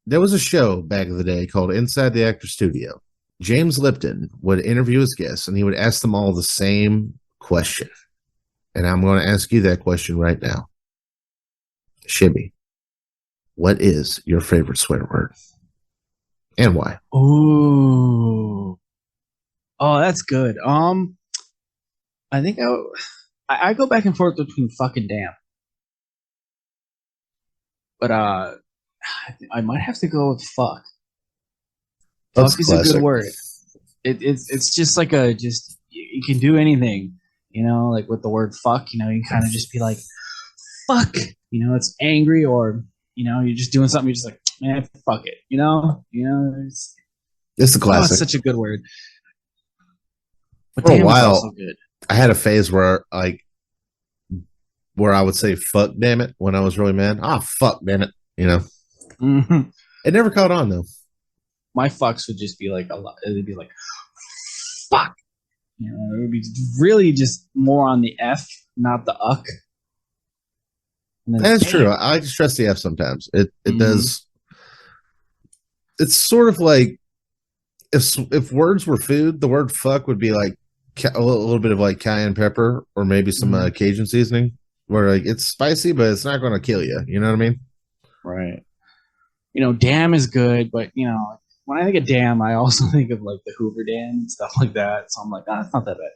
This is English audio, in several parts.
There was a show back in the day called Inside the Actor Studio. James Lipton would interview his guests and he would ask them all the same question. And I'm going to ask you that question right now. Shibby, what is your favorite swear word and why? Ooh. Oh, that's good. I think I go back and forth between fuck and damn, but I might have to go with fuck. That's Fuck is a good classic. word. It's just like a just you can do anything, like with the word fuck. You kind of just be like fuck. It's angry or you're just doing something. You're just like man, fuck it. It's a It's classic. such a good word. But For a damn is also while, good. I had a phase where I would say fuck damn it when I was really mad. Ah, fuck damn it. Hmm. It never caught on though. My fucks would just be like a lot. It'd be like fuck. It would be really just more on the F, not the uck. And then That's true. damn. I like to stress the F sometimes. It Hmm. does. It's sort of like if words were food, the word fuck would be like a little bit of like cayenne pepper or maybe some Hmm. Cajun seasoning, where like it's spicy, but it's not going to kill you. You know what I mean? Right. Damn is good, but when I think of damn, I also think of like the Hoover Dam and stuff like that. So I'm like, it's not that bad.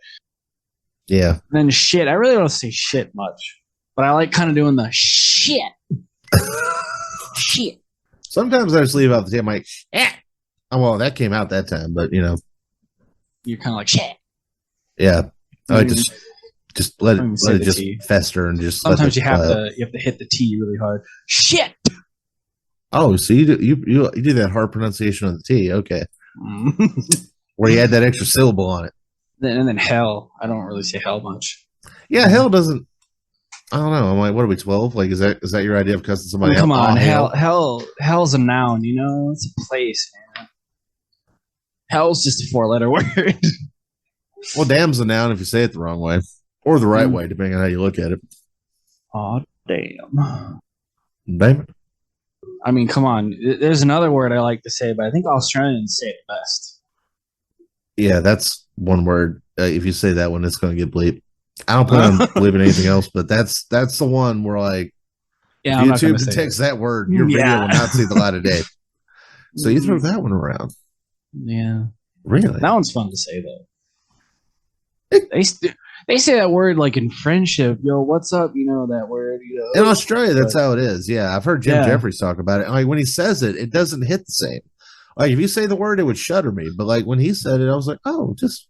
Yeah. And then shit, I really don't say shit much, but I like kind of doing the shit, shit. Sometimes I just leave out the damn like, eh. Oh, well, that came out that time, but You're kind of like shit. yeah. I You like don't to even, just let don't it even say let it the just T. fester and just let Sometimes the you have to hit the T really hard. Shit. oh, so you do that hard pronunciation of the T, okay. Mm. Where you add that extra syllable on it. And then hell. I don't really say hell much. Yeah, hell doesn't I don't know. I'm like, what are we, 12? Like, is that your idea of cussing I mean, somebody out? come Oh, on, hell. hell's a noun. It's a place, man. Hell's just a four-letter word. Well, damn's a noun if you say it the wrong way or the right way, depending on how you look at it. Oh damn. Damn it. I mean, come on. There's another word I like to say, but I think Australians say it best. Yeah, that's one word. If you say that one, it's going to get bleep. I don't plan on bleeping anything else, but that's the one where like if Yeah, I'm not gonna YouTube say it. detects that word, your video Yeah. will not see the light of day. So you throw that one around, Yeah. really? That one's fun to say though. It, They say that word like in friendship. Yo, what's up? That word. in Australia, that's But how it is. Yeah, I've heard Jim yeah. Jeffries talk about it. Like when he says it, it doesn't hit the same. Like if you say the word, it would shudder me. But like when he said it, I was like, oh, just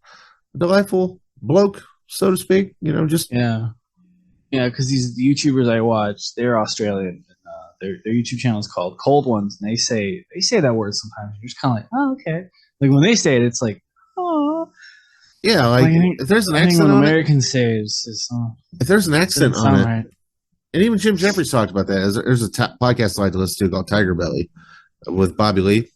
a delightful bloke, so to speak. Just Yeah. Yeah, because these YouTubers I watch, they're Australian. And, their YouTube channel is called Cold Ones, and they say that word sometimes. You're just kind of like, oh, okay. Like when they say it, it's like, oh, yeah, like like I think if there's an I think accent when on it, Americans say it, if there's an doesn't accent on sound it, right. and even Jim Jeffries talked about that. There's a podcast I like to listen to called Tiger Belly with Bobby Lee,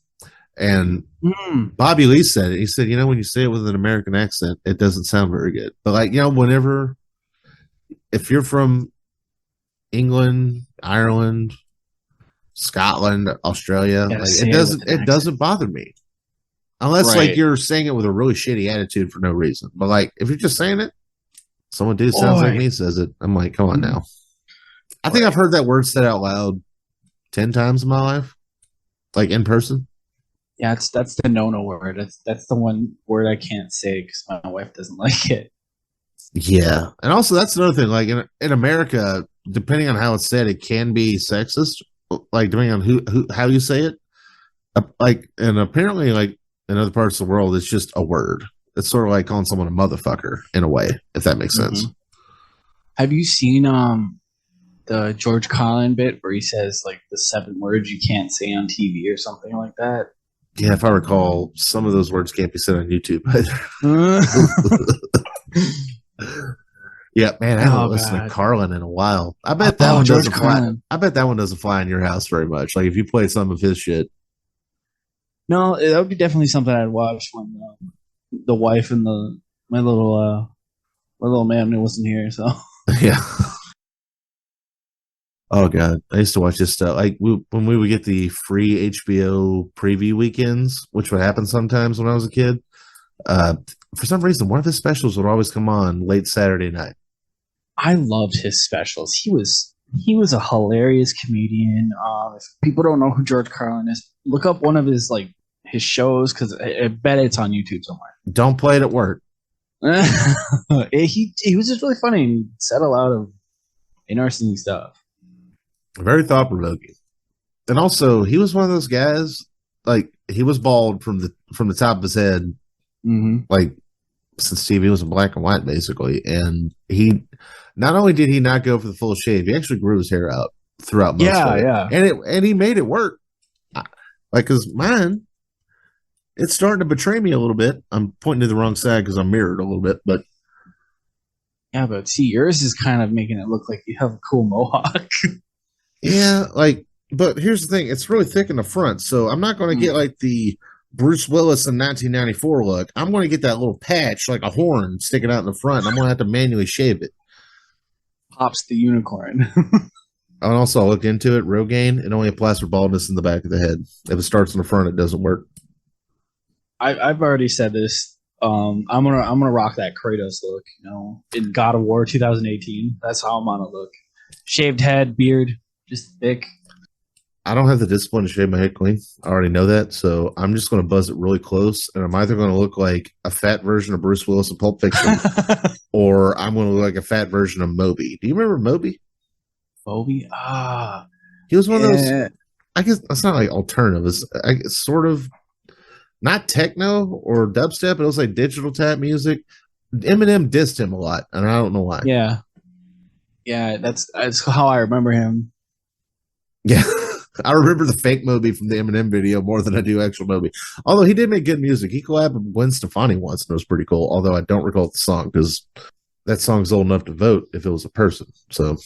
and Mm, Bobby Lee said it. He said, when you say it with an American accent, it doesn't sound very good. But like, whenever if you're from England, Ireland, Scotland, Australia, gotta like say it with an it accent, doesn't bother me. Unless like right? you're saying it with a really shitty attitude for no reason. But like if you're just saying it, someone dude sounds like Boy, me says it. I'm like, come on mm, now. I think I've right? heard that word said out loud 10 times in my life, like in person. Yeah, that's the no-no word. That's the one word I can't say because my wife doesn't like it. Yeah. And also that's another thing. Like in America, depending on how it's said, it can be sexist. Like depending on who how you say it. Like and apparently like in other parts of the world, it's just a word. It's sort of like calling someone a motherfucker in a way, if that makes sense. Hmm. Have you seen the George Carlin bit where he says like the seven words you can't say on TV or something like that? Yeah, if I recall, some of those words can't be said on YouTube. Yeah, man, I haven't Oh listened to god. Carlin in a while. I bet that Oh, one George doesn't fly. Carlin. I bet that one doesn't fly in your house very much. Like if you play some of his shit. No, that would be definitely something I'd watch when the wife and my little my little man wasn't here. So Yeah. Oh god, I used to watch this stuff. Like when we would get the free HBO preview weekends, which would happen sometimes when I was a kid. Uh, for some reason, one of his specials would always come on late Saturday night. I loved his specials. He was a hilarious comedian. If people don't know who George Carlin is, look up one of his his shows because I bet it's on YouTube somewhere. Don't play it at work. He was just really funny. And he said a lot of interesting stuff. Very thought provoking. And also, he was one of those guys. Like he was bald from the top of his head, Mm-hmm. like since TV was in black and white, basically. And he not only did he not go for the full shave, he actually grew his hair out throughout most Yeah, of it, yeah. and he made it work. Like, cause mine, it's starting to betray me a little bit. I'm pointing to the wrong side because I'm mirrored a little bit, but Yeah, but see, yours is kind of making it look like you have a cool mohawk. yeah, like, but here's the thing: it's really thick in the front, so I'm not going to get like the Bruce Willis in 1994 look. I'm going to get that little patch, like a horn, sticking out in the front. I'm going to have to manually shave it. Pops the unicorn. And also, I looked into it. Rogaine, it only applies for baldness in the back of the head. If it starts in the front, it doesn't work. I've already said this. I'm gonna rock that Kratos look. In God of War 2018. That's how I'm gonna look. Shaved head, beard, just thick. I don't have the discipline to shave my head clean. I already know that. So I'm just going to buzz it really close. And I'm either going to look like a fat version of Bruce Willis in Pulp Fiction or I'm going to look like a fat version of Moby. Do you remember Moby? Moby? He was one of those, Yeah. I guess that's not like alternative. It's sort of not techno or dubstep, but it was like digital tap music. Eminem dissed him a lot, and I don't know why. Yeah. Yeah, that's how I remember him. Yeah. I remember the fake Moby from the Eminem video more than I do actual Moby. Although he did make good music. He collabed with Gwen Stefani once, and it was pretty cool. Although I don't recall the song because that song's old enough to vote if it was a person. So